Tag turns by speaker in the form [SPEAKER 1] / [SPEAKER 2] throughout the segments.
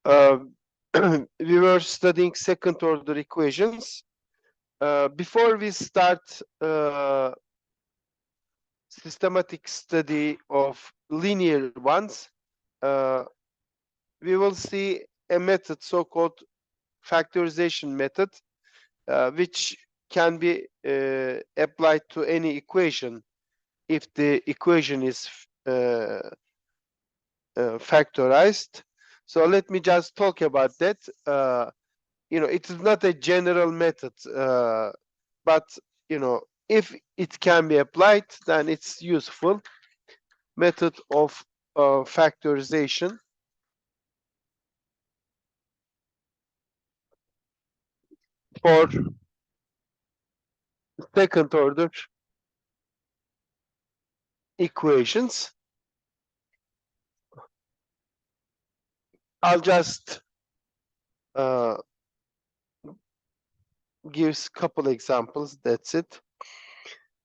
[SPEAKER 1] we were studying second order equations. Before we start systematic study of linear ones, uh, we will see a method, so-called factorization method, which can be applied to any equation if the equation is factorized. So let me just talk about that. It is not a general method, but if it can be applied, then it's useful method of factorization for second order equations. I'll just give a couple examples. That's it.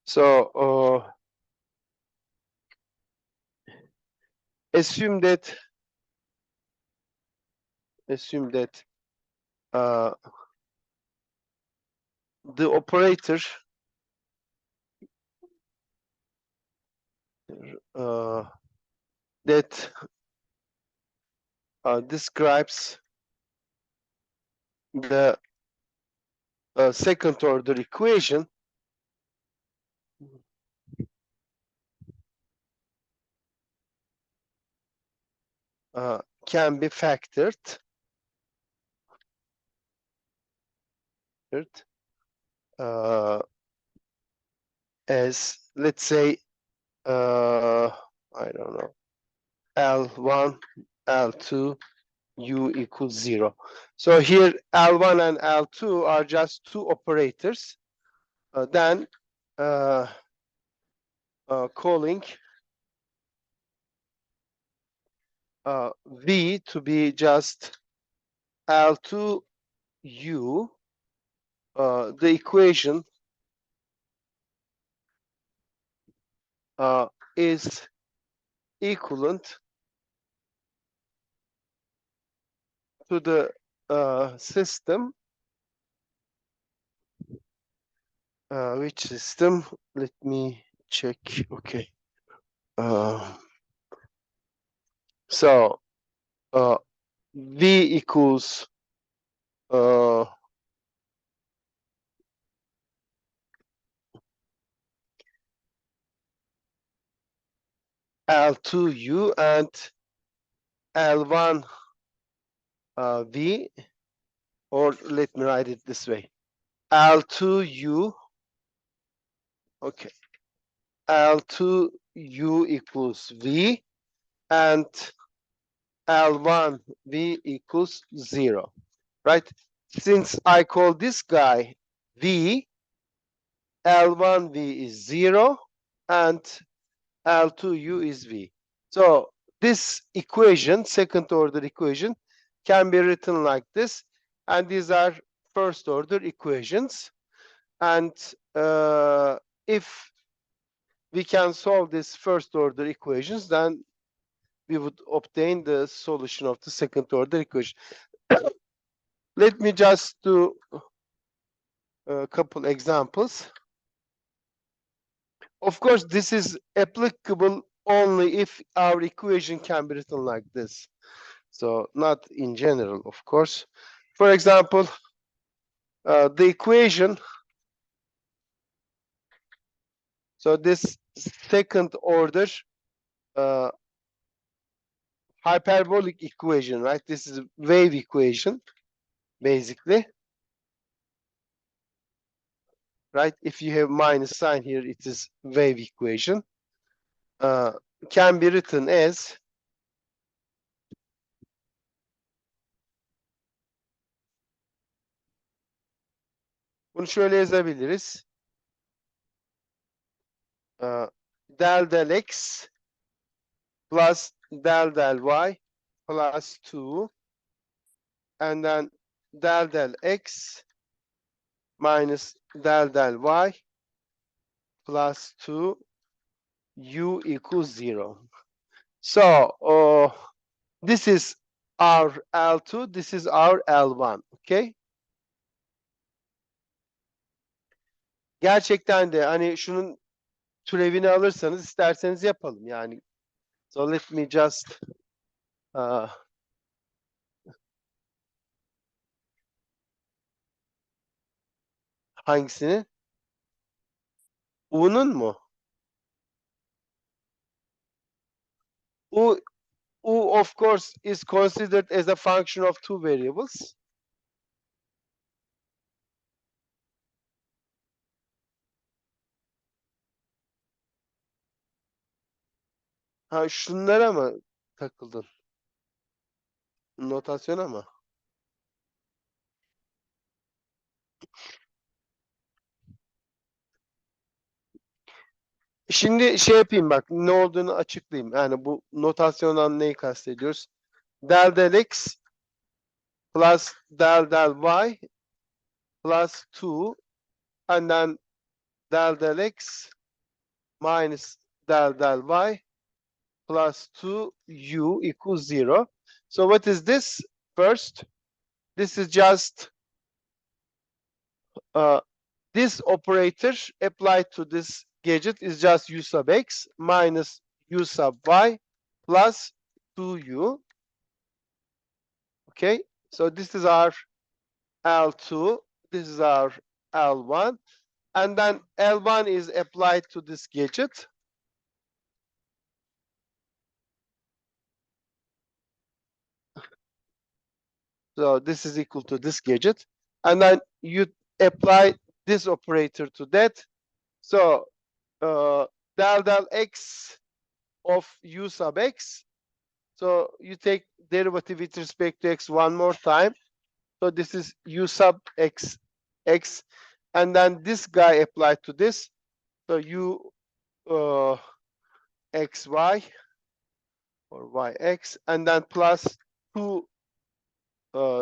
[SPEAKER 1] So assume that the operator that describes the second order equation can be factored as, let's say, I don't know, L1, L2, U equals 0. So here L1 and L2 are just two operators. Then calling V to be just L2U, the equation is equivalent to the system. Which system? Let me check. Okay. So V equals L2U and L1 V, or let me write it this way. L2U, okay. L2U equals V and L1 V equals 0, right? Since I call this guy V, L1 V is 0 and L2U is V. So this equation, second order equation, can be written like this. And these are first order equations. And if we can solve this first order equations, then we would obtain the solution of the second order equation. Let me just do a couple examples. Of course, this is applicable only if our equation can be written like this. So not in general, of course. For example, the equation, so this second order hyperbolic equation, right? This is a wave equation, basically. Right? If you have minus sign here, it is wave equation. Can be written as bunu şöyle yazabiliriz. Del del x plus del del y plus 2, and then del del x minus del del y plus 2, u equals 0. So this is our L2, this is our L1. Okay? Gerçekten de hani şunun türevini alırsanız isterseniz yapalım yani. So let me just hangisini? U'nun mu? U, U of course is considered as a function of two variables. Ha şunlara mı takıldın? Notasyona mı? Şimdi şey yapayım bak ne olduğunu açıklayayım. Yani bu notasyondan neyi kastediyoruz? Del del x plus del del y plus 2 and then del del x minus del del y plus 2u equals 0. So what is this? First, this is just this operator applied to this gadget is just u sub x minus u sub y plus 2u. Okay, so this is our L2, this is our L1, and then L1 is applied to this gadget. So this is equal to this gadget, and then you apply this operator to that. So del del x of u sub x. So you take derivative with respect to x one more time. So this is u sub x x, and then this guy applied to this. So u xy or yx, and then plus 2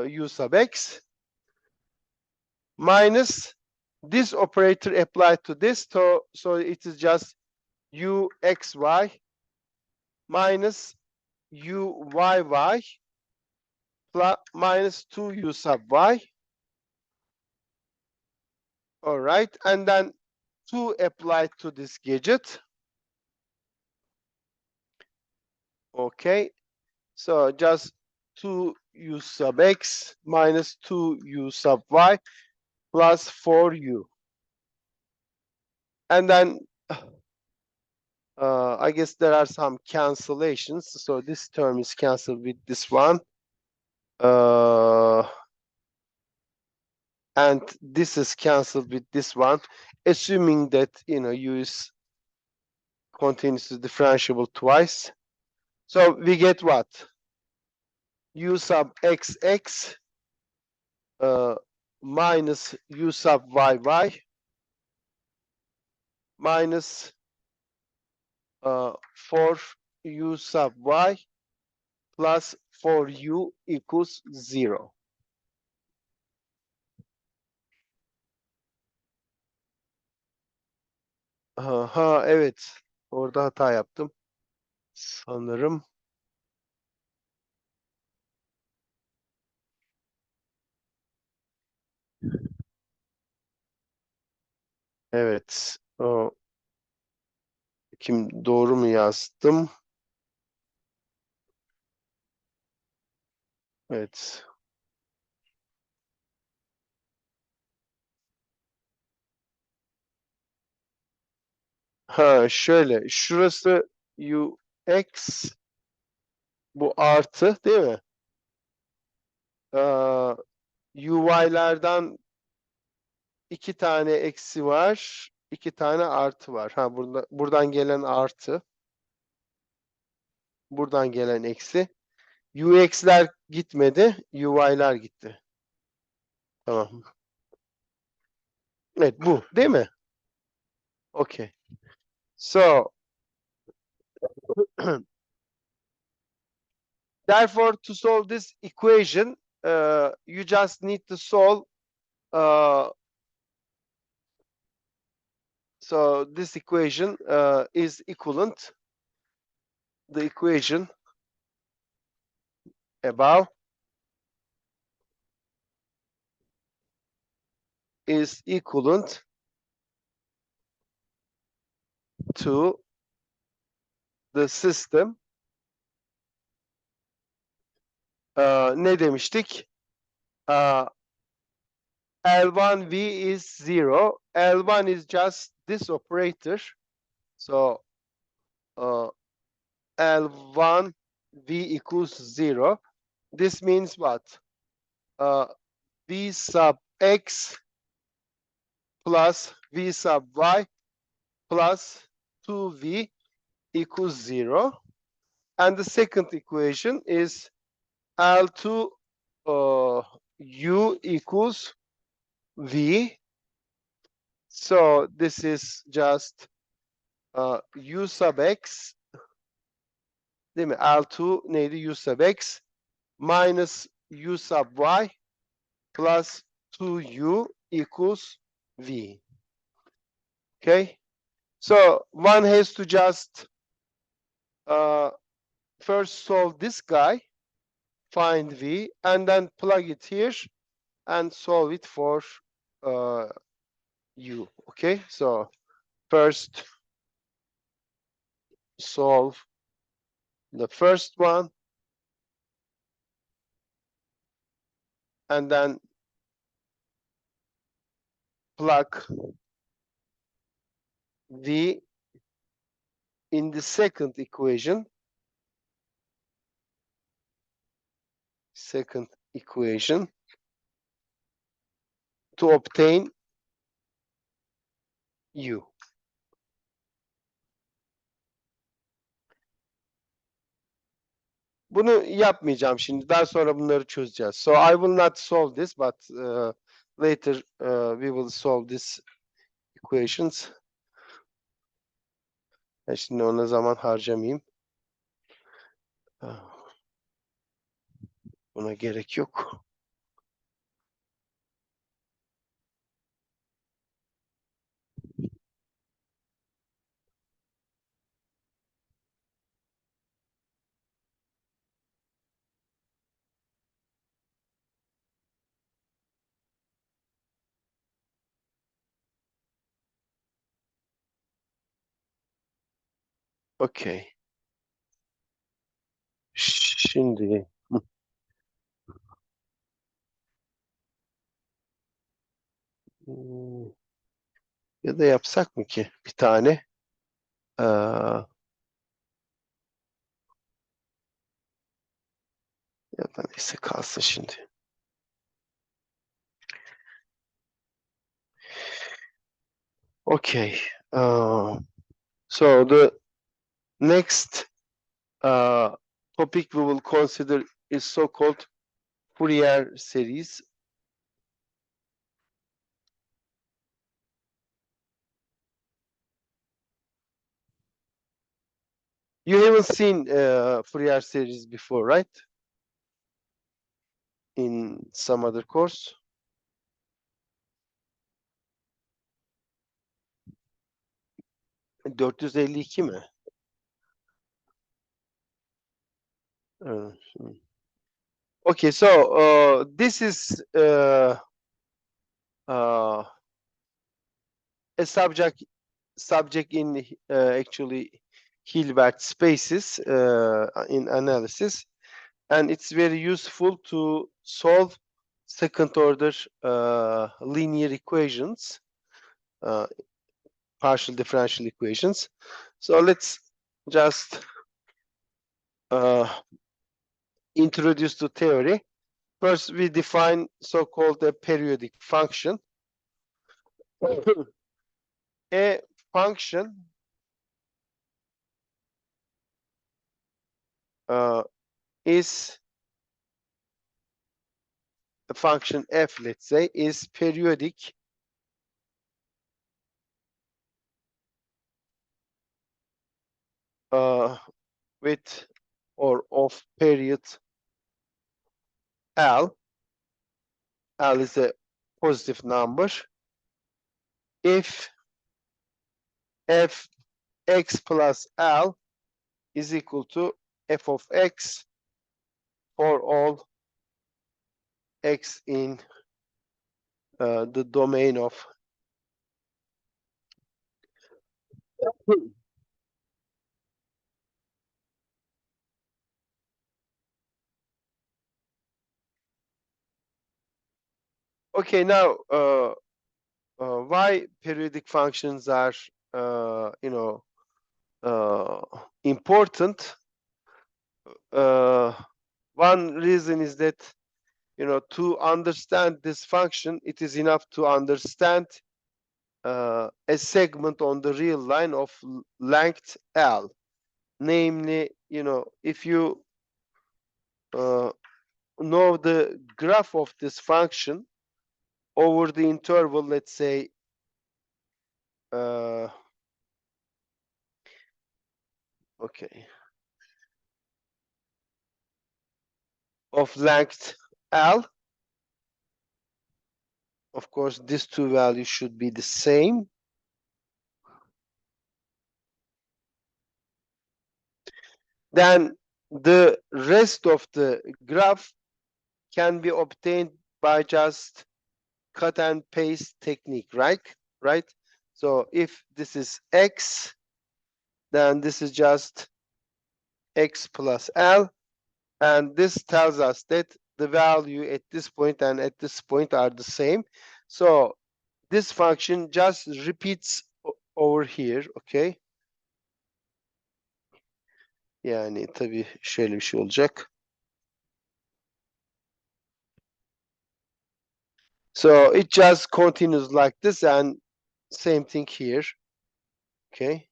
[SPEAKER 1] u sub x minus this operator applied to this. So it is just u xy minus u yy plus minus 2u sub y. All right, and then 2 applied to this gadget. Okay, so just 2u sub x minus 2u sub y plus 4u. And then I guess there are some cancellations. So this term is cancelled with this one. And this is cancelled with this one, assuming that u is continuously differentiable twice. So we get what? U sub xx minus u sub yy minus 4u sub y plus 4u equals 0. Ha evet. Orada hata yaptım. Sanırım. Evet. Doğru mu yazdım? Evet. Ha şöyle. Şurası ux, bu artı değil mi? Uy'lerden 2 tane eksi var. 2 tane artı var. Ha buradan gelen artı. Buradan gelen eksi. UX'ler gitmedi. UY'ler gitti. Tamam. Evet bu değil mi? Okay. So therefore to solve this equation you just need to solve so this equation is equivalent. The equation above is equivalent to the system. Ne demiştik? L1V is 0. L1 is just this operator. So L1V equals 0. This means what? V sub x plus V sub y plus 2V equals 0. And the second equation is L2 U equals V. So this is just U sub x, değil mi? L2 neydi? U sub x minus U sub y plus 2U equals V. Okay? So one has to just first solve this guy, find V, and then plug it here and solve it for U. Okay? So first solve the first one, and then plug V in the second equation. Second equation to obtain U. Bunu yapmayacağım şimdi. Daha sonra bunları çözeceğiz. So I will not solve this, but later we will solve these equations. Şimdi ona zaman harcamayayım. Buna gerek yok. Okay. Şimdi ya da yapsak mı ki bir tane? Ya da neyse kalsın şimdi. Okay. So the next topic we will consider is so-called Fourier series. You haven't seen Fourier series before, right? In some other course. ...452 mi? Okay, so this is a subject in actually Hilbert spaces in analysis, and it's very useful to solve second order linear equations, partial differential equations. So let's just introduce the theory. First, we define so-called a periodic function. A function is a function f, let's say, is periodic with or of period L. L is a positive number. If f x plus L is equal to f of x for all x in the domain of okay. Now why periodic functions are important. One reason is that to understand this function, it is enough to understand a segment on the real line of length L. Namely, if you know the graph of this function over the interval, let's say okay, of length L. Of course, these two values should be the same. Then the rest of the graph can be obtained by just cut and paste technique, right? So if this is x, then this is just x plus L, and this tells us that the value at this point and at this point are the same. So this function just repeats over here, okay? Yani tabii şöyle bir şey olacak. So it just continues like this, and same thing here, okay?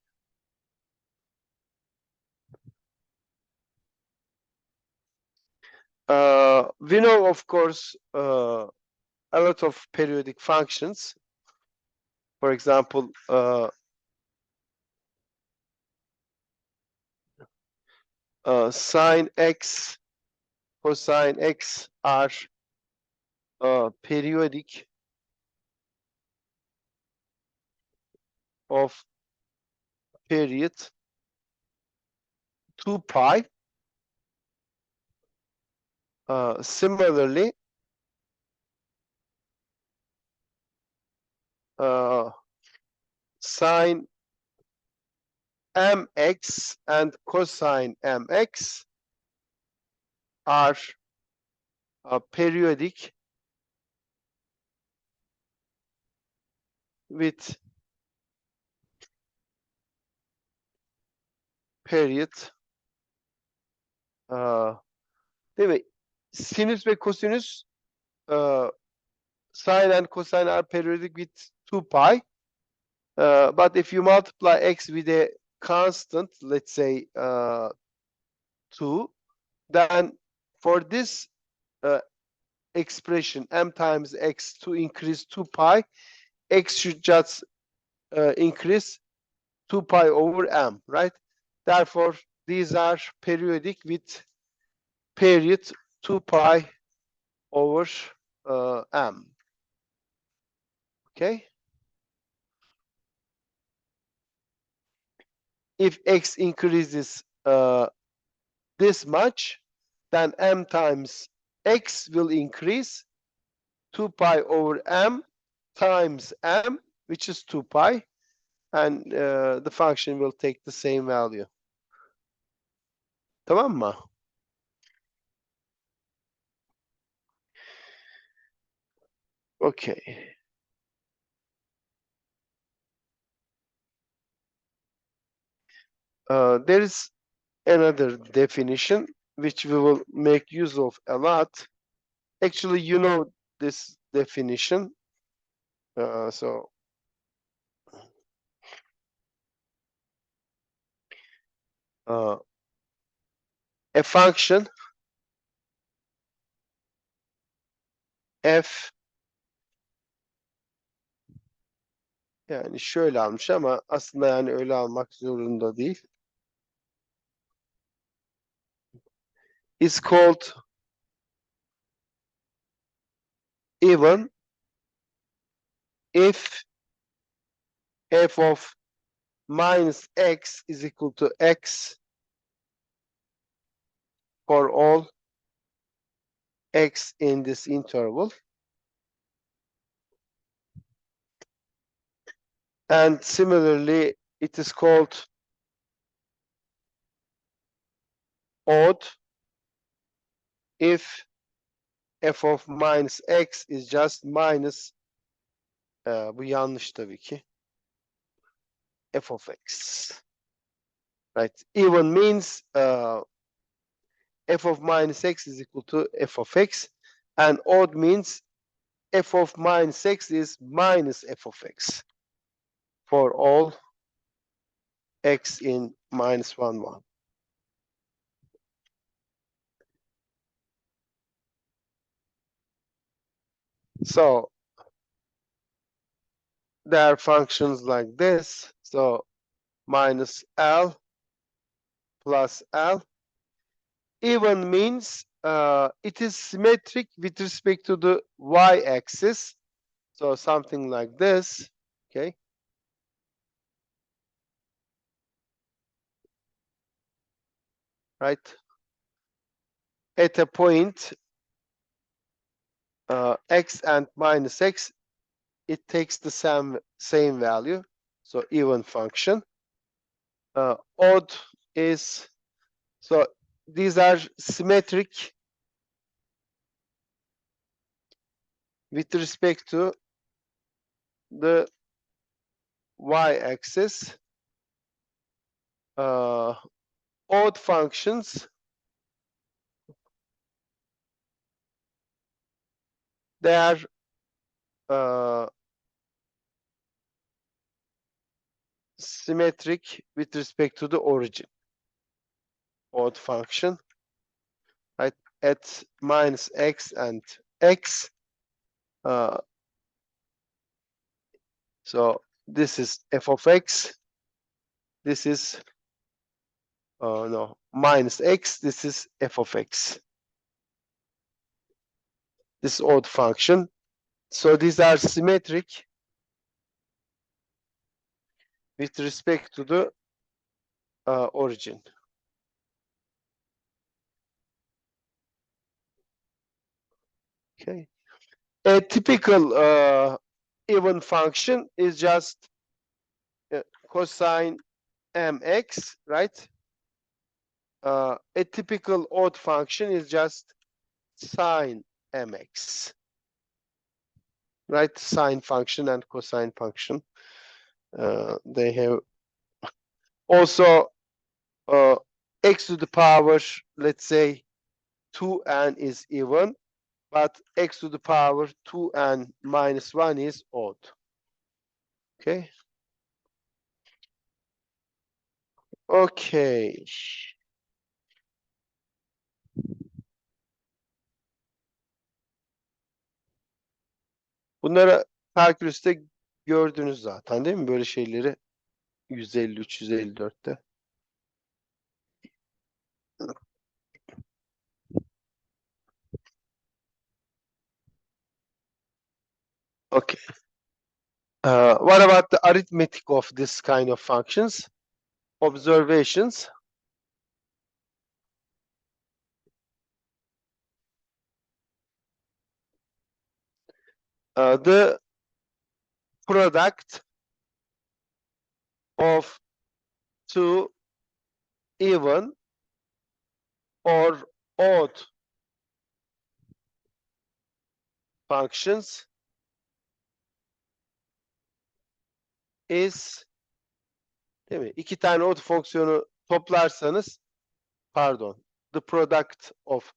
[SPEAKER 1] We know, of course, a lot of periodic functions. For example, sine x, cosine x are periodic of period 2 pi. Similarly, sine mx and cosine mx are periodic with period değil mi? Sinüs ve kosinüs sine and cosine are periodic with 2 pi. But if you multiply x with a constant, let's say 2, then for this expression m times x to increase 2 pi, x should just increase 2 pi over m, right? Therefore, these are periodic with period 2 pi over m. Okay? If x increases this much, then m times x will increase 2 pi over m times m, which is 2 pi, and the function will take the same value. Tamam mı? Okay. There is another definition which we will make use of a lot. Actually, you know this definition. So a function f, yani şöyle almış ama aslında yani öyle almak zorunda değil, is called even if f of minus x is equal to x for all x in this interval. And similarly, it is called odd if f of minus x is just minus, bu yanlış tabii ki, f of x. Right? Even means f of minus x is equal to f of x, and odd means f of minus x is minus f of x for all x in minus 1, 1. So there are functions like this. So minus L plus L. Even means it is symmetric with respect to the y-axis. So something like this, okay? Right? At a point x and minus x, it takes the same value. So even function. Odd is, so these are symmetric with respect to the y-axis. Odd functions, they are symmetric with respect to the origin. Odd function, right? At minus x and x. So this is f of x. This is no, minus x. This is f of x. This odd function. So these are symmetric with respect to the origin. Okay. A typical even function is just cosine mx, right? A typical odd function is just sine mx, right? Sine function and cosine function. They have also x to the power, let's say 2n is even, but x to the power 2n minus 1 is odd. Okay. Okay. Bunları kalkülüste gördünüz zaten değil mi? Böyle şeyleri 153, 154'te. Okay. What about the arithmetic of this kind of functions? Observations. The product of two even or odd functions is, değil mi? İki tane odd fonksiyonu toplarsanız, pardon, the product of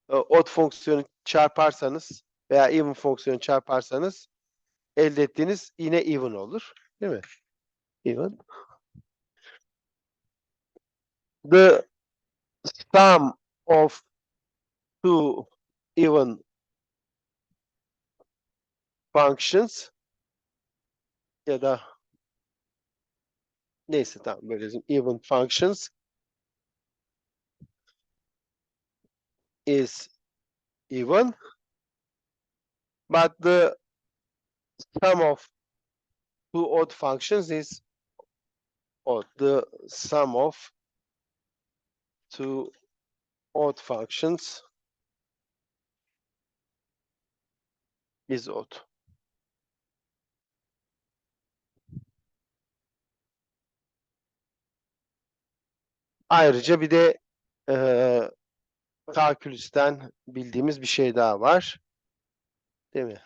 [SPEAKER 1] odd fonksiyonu çarparsanız veya even fonksiyonu çarparsanız elde ettiğiniz yine even olur. Değil mi? Even. The sum of two even functions ya da neyse tamam böyle yazayım. Even functions is even, but the sum of two odd functions is odd. The sum of two odd functions is odd. Ayrıca bir de kalkülüsten bildiğimiz bir şey daha var. Değil mi?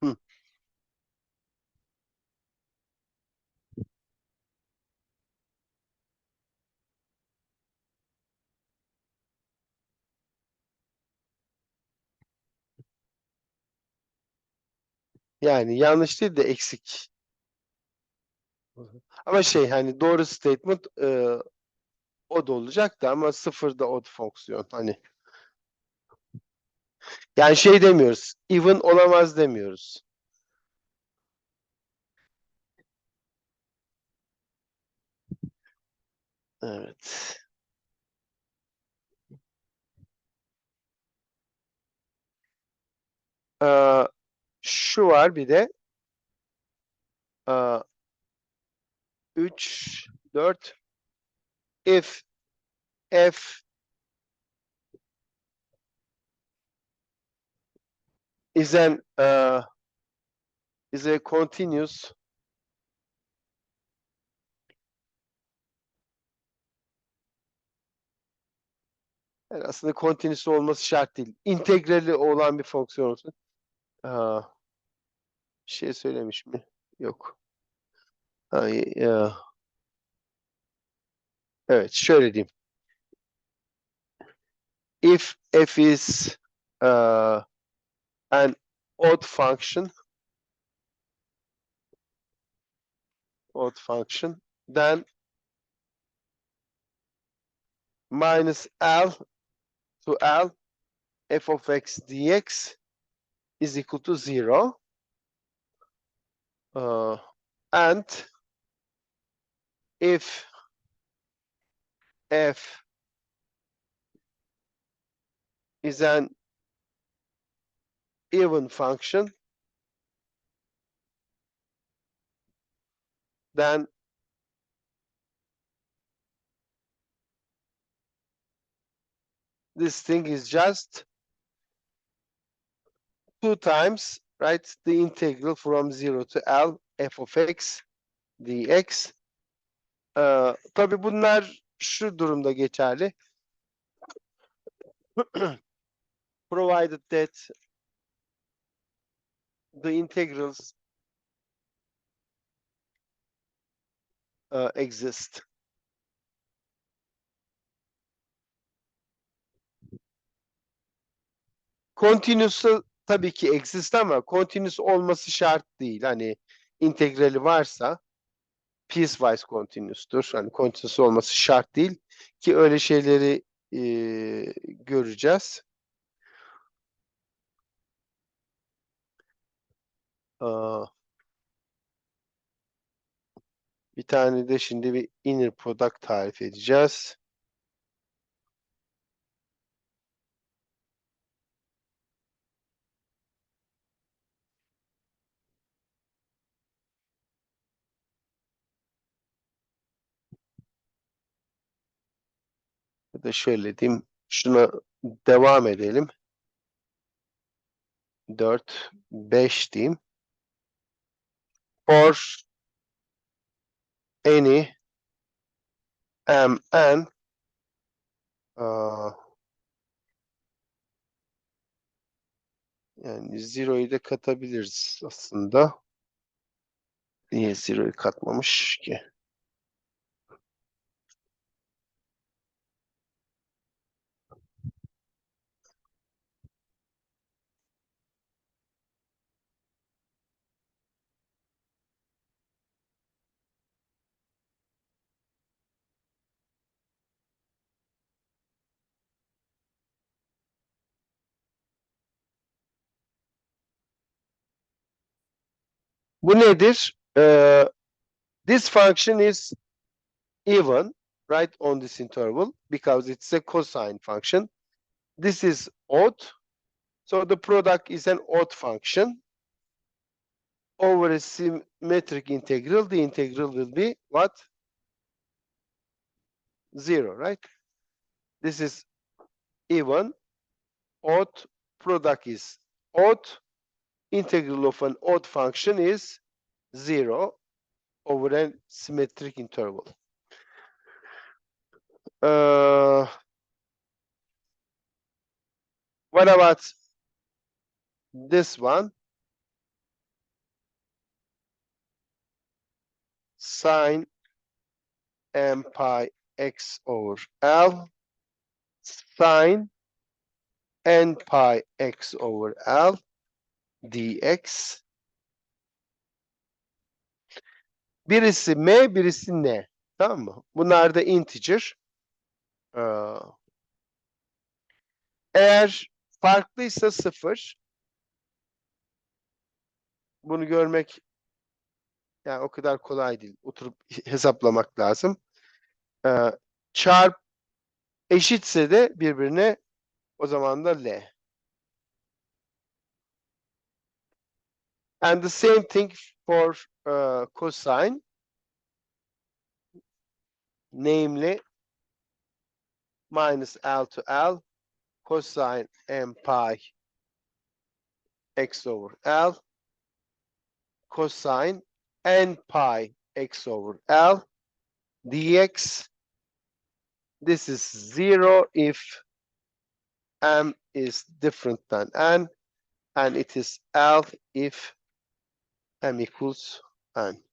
[SPEAKER 1] Hı. Yani yanlış değil de eksik. Ama şey hani doğru statement odd olacaktı ama sıfırda odd fonksiyon. Hani yani şey demiyoruz. Even olamaz demiyoruz. Evet. Ee, şu var bir de 3, 4 if f is a continuous yani aslında continuous olması şart değil. İntegrali olan bir fonksiyon olsun. Aa, bir şey söylemiş mi? Yok. Ha, evet şöyle diyeyim. If f is an odd function then minus L to L f of x dx is equal to 0. And if f is an even function, then this thing is just 2 times, right, the integral from 0 to L f of x dx. Tabii bunlar şu durumda geçerli. Provided that the integrals exist. Continuous'u tabii ki exist ama continuous olması şart değil. Hani integrali varsa piecewise continuous'tur. Hani continuous olması şart değil ki öyle şeyleri göreceğiz. Bir tane de şimdi bir inner product tarif edeceğiz. Ya da şöyle diyeyim. Şuna devam edelim. 4, 5 diyeyim. For any mn yani zero'yu da katabiliriz aslında. Niye zero'yu katmamış ki? Bu nedir? This function is even. right, on this interval because it's a cosine function. This is odd, so the product is an odd function over a symmetric integral. The integral will be what? 0, right? This is even, odd, product is odd, integral of an odd function is 0 over a symmetric interval. What about this one? Sine m pi x over L, sine n pi x over L dx. Birisi m, birisi n. Tamam mı? Bunlar da integer. Eğer farklıysa 0. Bunu görmek yani o kadar kolay değil. Oturup hesaplamak lazım. Çarp eşitse de birbirine, o zaman da L. And the same thing for cosine. Namely, minus L to L, cosine m pi x over L, cosine n pi x over L dx. This is 0 if m is different than n, and it is L if m equals n.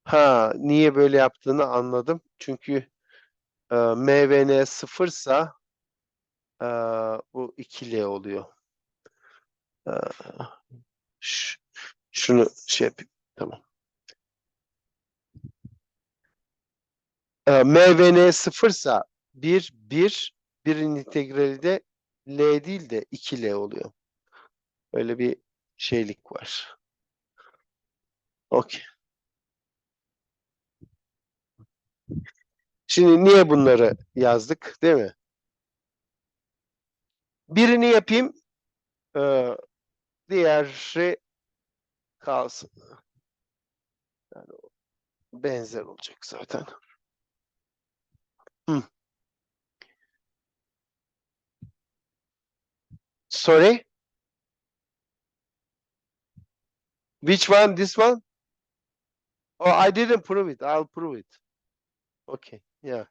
[SPEAKER 1] Ha, niye böyle yaptığını anladım. Çünkü m ve n sıfırsa bu 2L oluyor. Şunu şey yapayım. Tamam. M ve N sıfırsa 1, 1, 1'in integrali de L değil de 2L oluyor. Öyle bir şeylik var. Okey. Şimdi niye bunları yazdık, değil mi? Birini yapayım, diğeri kalsın. Yani benzer olacak zaten. Sorry? Which one? This one? Oh, I didn't prove it. I'll prove it. Okay, yeah.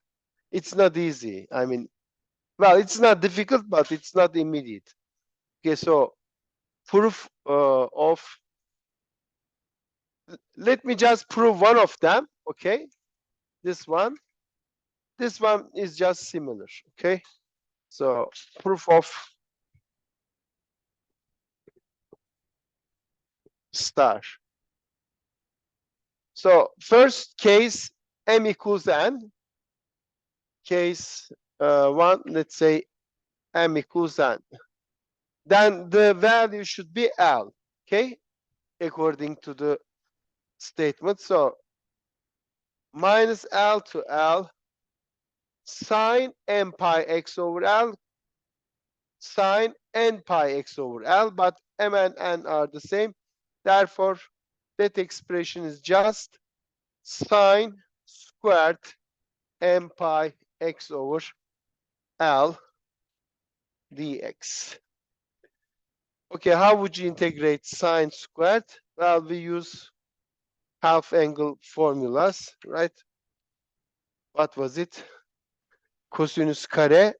[SPEAKER 1] It's not easy. I mean, well, it's not difficult, but it's not immediate. Okay, so proof of, let me just prove one of them, okay? This one is just similar, okay? So proof of star. So first case, m equals n. Case 1, let's say m equals n. Then the value should be L, okay? According to the statement. So minus L to L, sine m pi x over L, sine n pi x over L, but m and n are the same. Therefore, that expression is just sine squared m pi x over L dx. Okay, how would you integrate sine squared? Well, we use half angle formulas, right? What was it? Kosinüs kare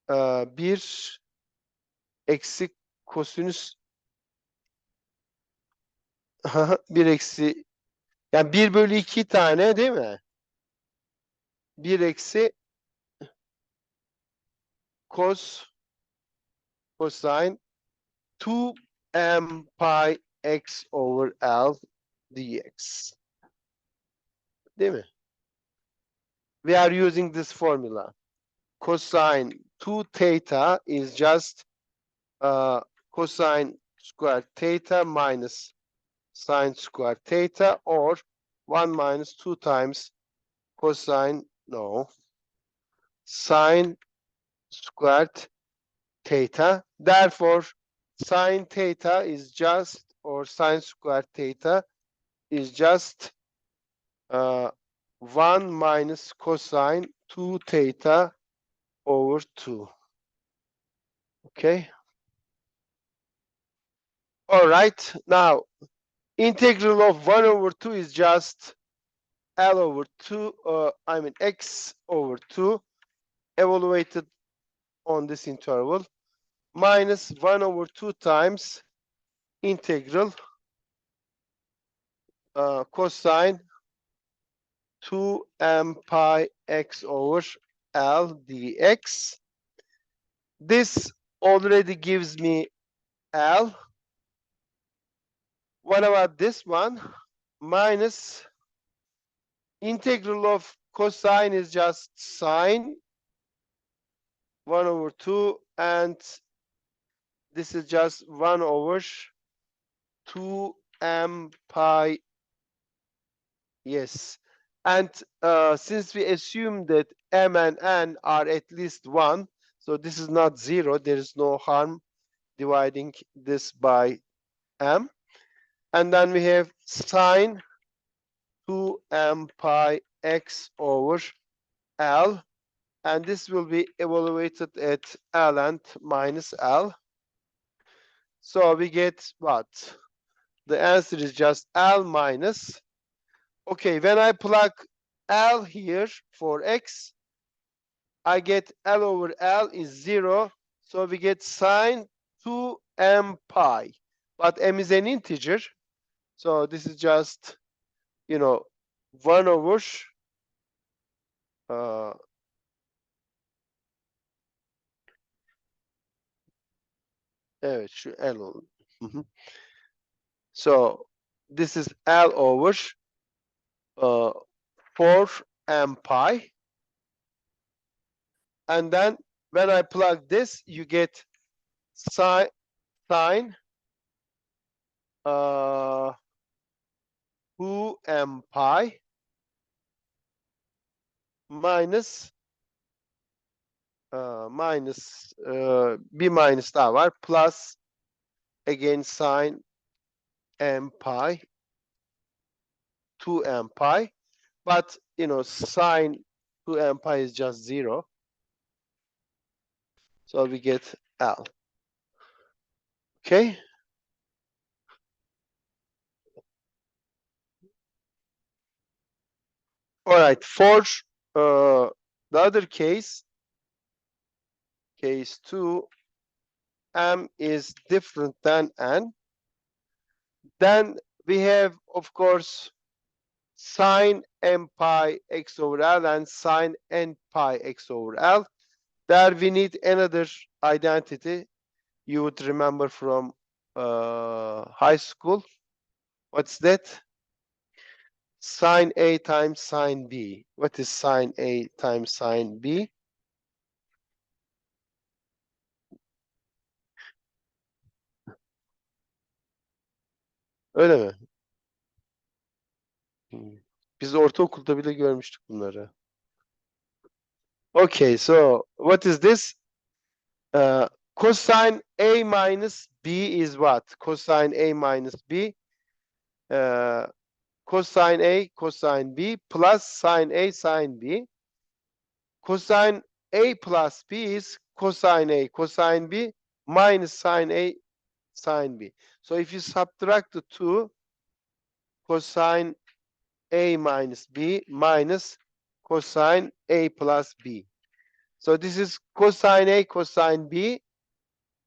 [SPEAKER 1] 1 eksi kosinüs 1 eksi, yani 1 bölü 2 tane, değil mi? 1 eksi cosine 2 m pi x over L dx. Değil mi? We are using this formula. Cosine 2 theta is just cosine squared theta minus sine squared theta, or 1 minus 2 times cosine No. Sine squared theta. Therefore, sine theta is just, or sine squared theta is just 1 minus cosine 2 theta over 2. Okay. All right. Now, integral of 1 over 2 is just L over 2, x over 2 evaluated on this interval minus 1 over 2 times integral cosine 2m pi x over L dx. This already gives me L. What about this one? Minus integral of cosine is just sine 1 over 2, and this is just 1 over 2m pi. Yes. And since we assume that m and n are at least 1, so this is not 0, there is no harm dividing this by m. And then we have sine 2m pi x over L, and this will be evaluated at L and minus L. So we get what? The answer is just L minus. Okay, when I plug L here for x, I get L over L is 0. So we get sine 2m pi. But m is an integer. So this is just, 1 over evet şu L olur. So this is L over 4m pi. And then when I plug this, you get sine 2m pi minus bir minus daha var, plus again sine m pi 2m pi, but sine 2m pi is just 0, so we get L. Okay. All right, for the other case 2, m is different than n, then we have, of course, sine m pi x over L and sine n pi x over L. There we need another identity you would remember from high school. What's that? Sine A times sine B. What is sine A times sine B? Öyle mi? Biz ortaokulda bile görmüştük bunları. Okay, so what is this? Cosine A minus B is what? Cosine A minus B. Cosine A, cosine B plus sine A, sine B. Cosine A plus B is cosine A, cosine B minus sine A, sine B. So if you subtract the two, cosine A minus B minus cosine A plus B. So this is cosine A, cosine B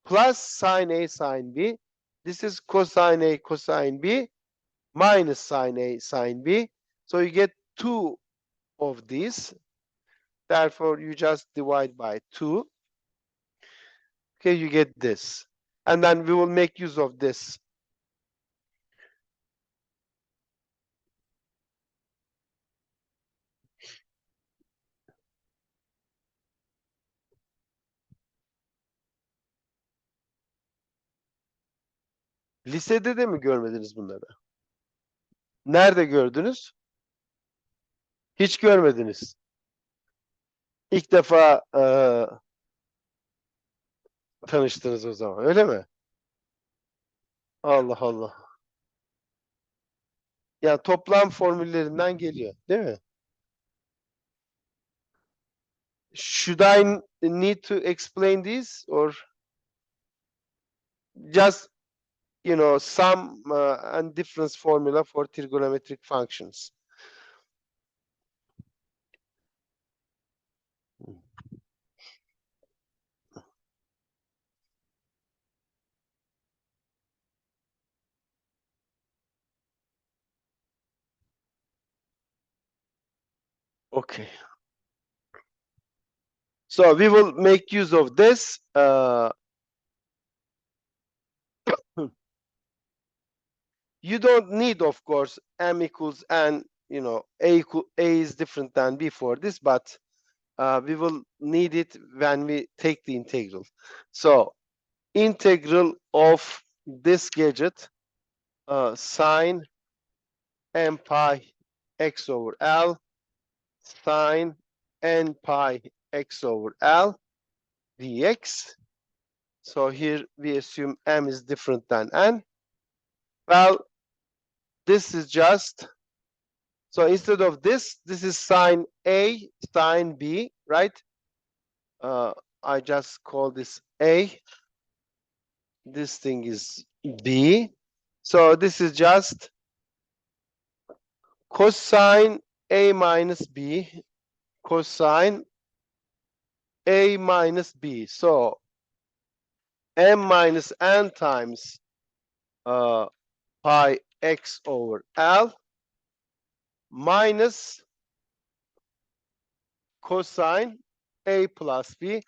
[SPEAKER 1] plus sine A, sine B. This is cosine A, cosine B minus sine A, sine B. So you get two of these. Therefore, you just divide by 2. Okay, you get this. And then we will make use of this. Lisede de mi görmediniz bunları? Nerede gördünüz? Hiç görmediniz. İlk defa tanıştınız o zaman, öyle mi? Allah Allah. Yani toplam formüllerinden geliyor, değil mi? Should I need to explain this or just sum and difference formula for trigonometric functions? Okay. So we will make use of this. You don't need, of course, m equals n, a is different than before this, but we will need it when we take the integral. So integral of this gadget, sine n pi x over L, sine n pi x over L dx. So here we assume m is different than n. Well, this is just, so instead of this is sine A, sine B, right? I just call this A. This thing is B. So this is just cosine A minus B, cosine A minus B. So m minus n times pi x over L minus cosine A plus B.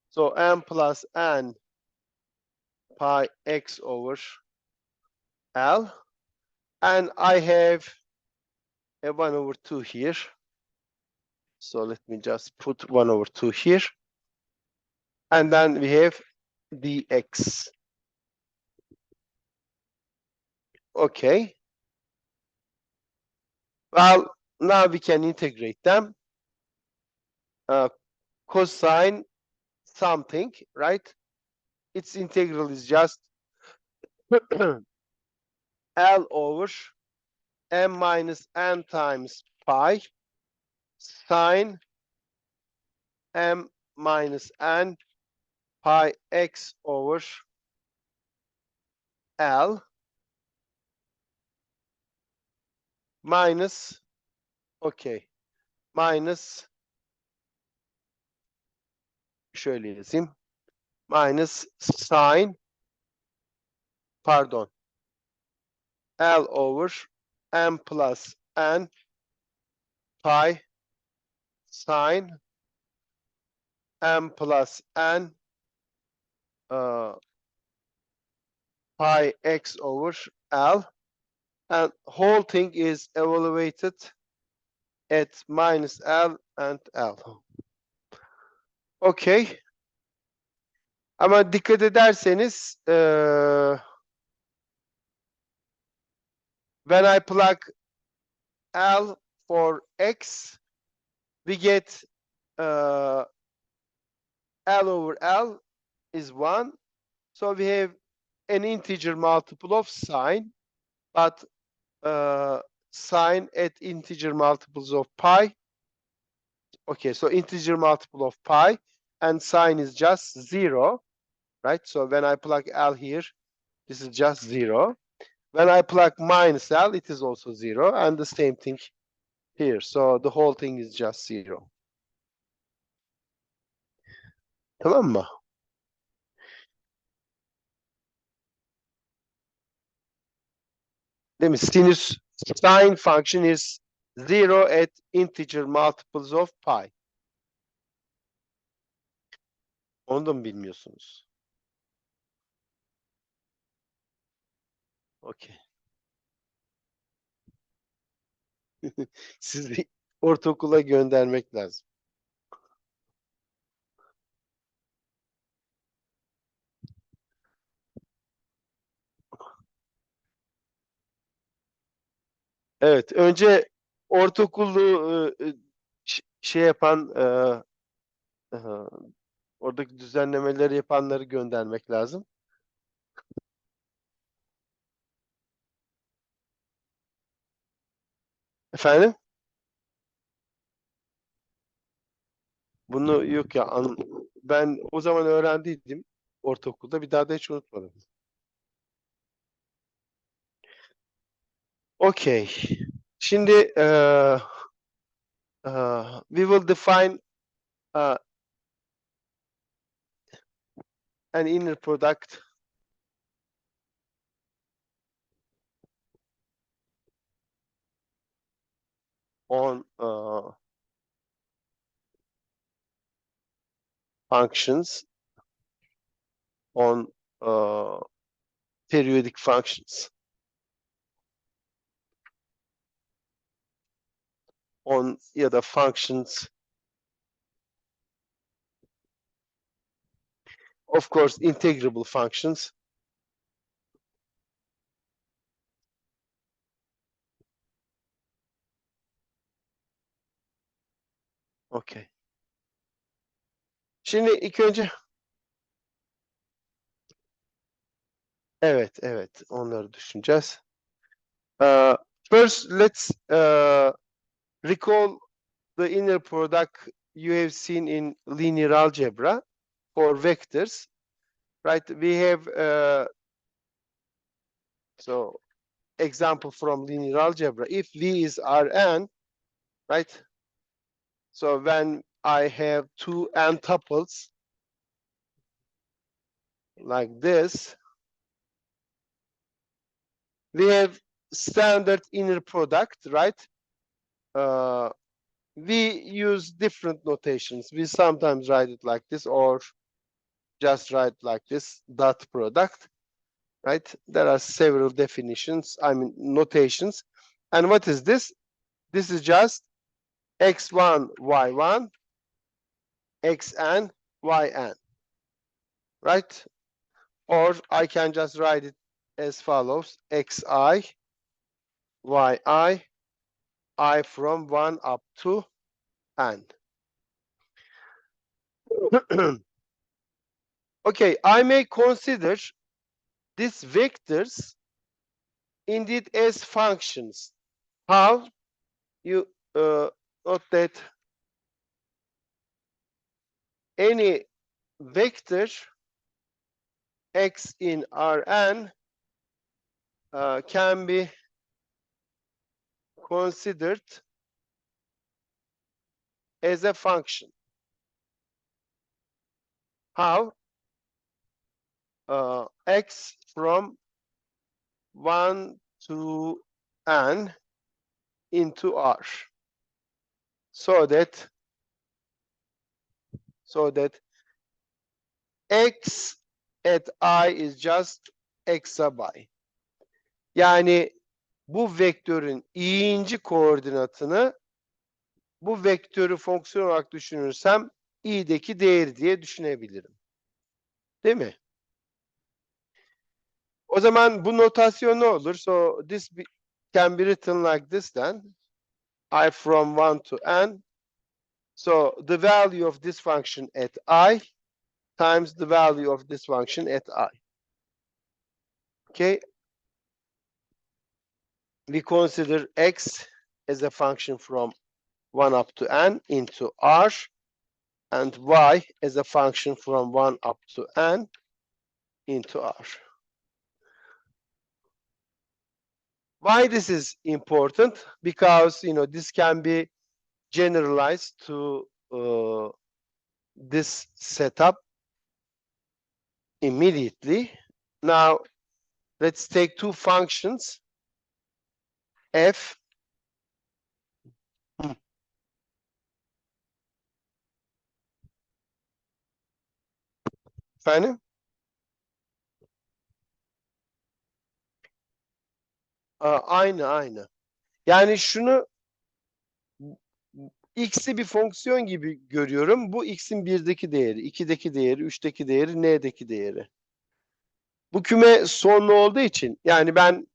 [SPEAKER 1] So m plus n pi x over L. And I have a 1 over 2 here. So let me just put 1 over 2 here. And then we have dx. Okay. Well, now we can integrate them. Cosine something, right? Its integral is just L over m minus n times pi sine m minus n pi x over L minus, okay, minus, şöyle yazayım, minus sine, pardon, L over m plus n pi sine m plus n pi x over L, and whole thing is evaluated at minus L and L. Okay. Ama dikkat ederseniz when I plug L for x, we get L over L is 1. So we have an integer multiple of sine, but sine at integer multiples of pi. Okay, so integer multiple of pi, and sine is just 0, right? So when I plug L here, this is just 0. When I plug minus L, it is also 0, and the same thing here. So the whole thing is just 0. Tamam mı? Değil mi? Sinus sine function is 0 at integer multiples of pi. Onu da mı bilmiyorsunuz? Okay. Sizi ortaokula göndermek lazım. Evet, önce ortaokulu şey yapan Oradaki düzenlemeleri yapanları göndermek lazım. Efendim? Bunu yok ya. Ben o zaman öğrendiydim ortaokulda. Bir daha da hiç unutmadım. Okay. Şimdi we will define an inner product on functions on periodic functions on ya da functions, of course integrable functions. Okay. Şimdi ilk önce evet onları düşüneceğiz. First let's recall the inner product you have seen in linear algebra for vectors, right? We have so example from linear algebra. If V is Rn, right? So when I have two n tuples like this, we have standard inner product, right? We use different notations. We sometimes write it like this or just write like this, dot product, right? There are several definitions, I mean notations. And what is this? This is just x1, y1, xn, yn, right? Or I can just write it as follows, xi, yi, I from 1 up to n. Okay, I may consider these vectors indeed as functions. How? You note that any vector x in Rn can be considered as a function. How? X from 1 to n into R. So that x at I is just x by. Yani bu vektörün i'inci koordinatını bu vektörü fonksiyon olarak düşünürsem i'deki değeri diye düşünebilirim. Değil mi? O zaman bu notasyon ne olur? So this can be written like this then. I from 1 to n. So the value of this function at I times the value of this function at I. Okay. We consider x as a function from 1 up to n into R and y as a function from 1 up to n into R. Why this is important? Because this can be generalized to this setup immediately. Now let's take two functions f efendim aynı. Yani şunu x'i bir fonksiyon gibi görüyorum. Bu x'in 1'deki değeri, 2'deki değeri, 3'teki değeri, n'deki değeri. Bu küme sonlu olduğu için yani ben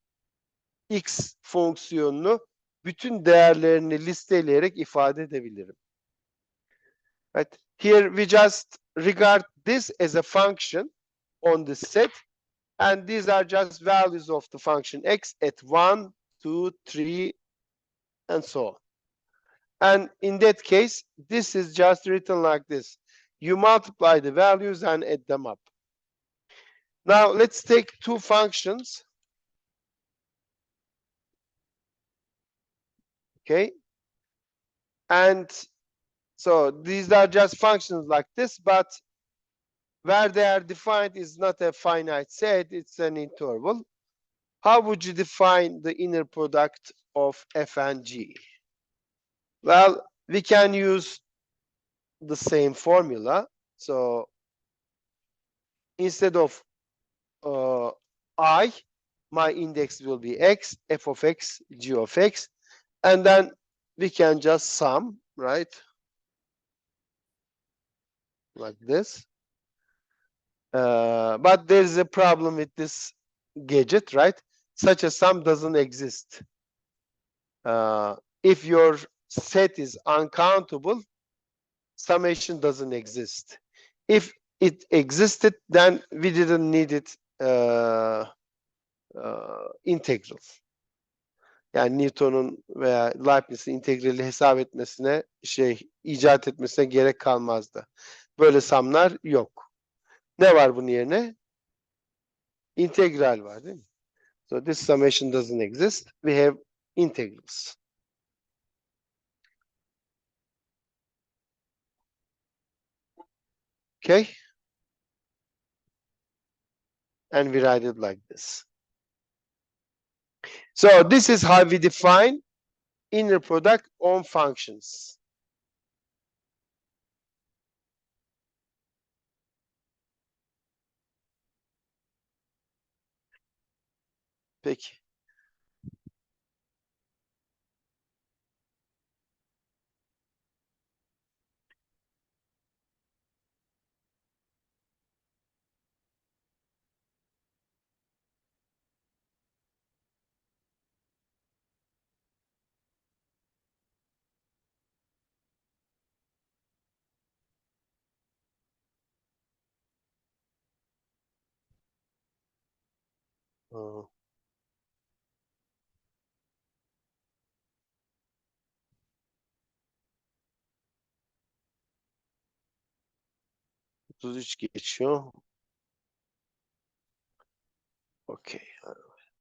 [SPEAKER 1] x fonksiyonunu bütün değerlerini listeleyerek ifade edebilirim. right? Here we just regard this as a function on the set, and these are just values of the function x at 1, 2, 3, and so on. And in that case, this is just written like this. You multiply the values and add them up. Now let's take two functions. Okay. And so these are just functions like this, but where they are defined is not a finite set, it's an interval. How would you define the inner product of f and g? Well, we can use the same formula. So instead of I, my index will be x, f of x, g of x, and then we can just sum, right? Like this. But there's a problem with this gadget, right? Such a sum doesn't exist. If your set is uncountable, summation doesn't exist. If it existed, then we didn't need it integral. Yani Newton'un veya Leibniz'in integrali hesap etmesine, icat etmesine gerek kalmazdı. Böyle samlar yok. Ne var bunun yerine? İntegral var değil mi? So this summation doesn't exist. We have integrals. Okay? And we write it like this. So this is how we define inner product on functions. Peki. Aa, 33 geçiyor. Okay.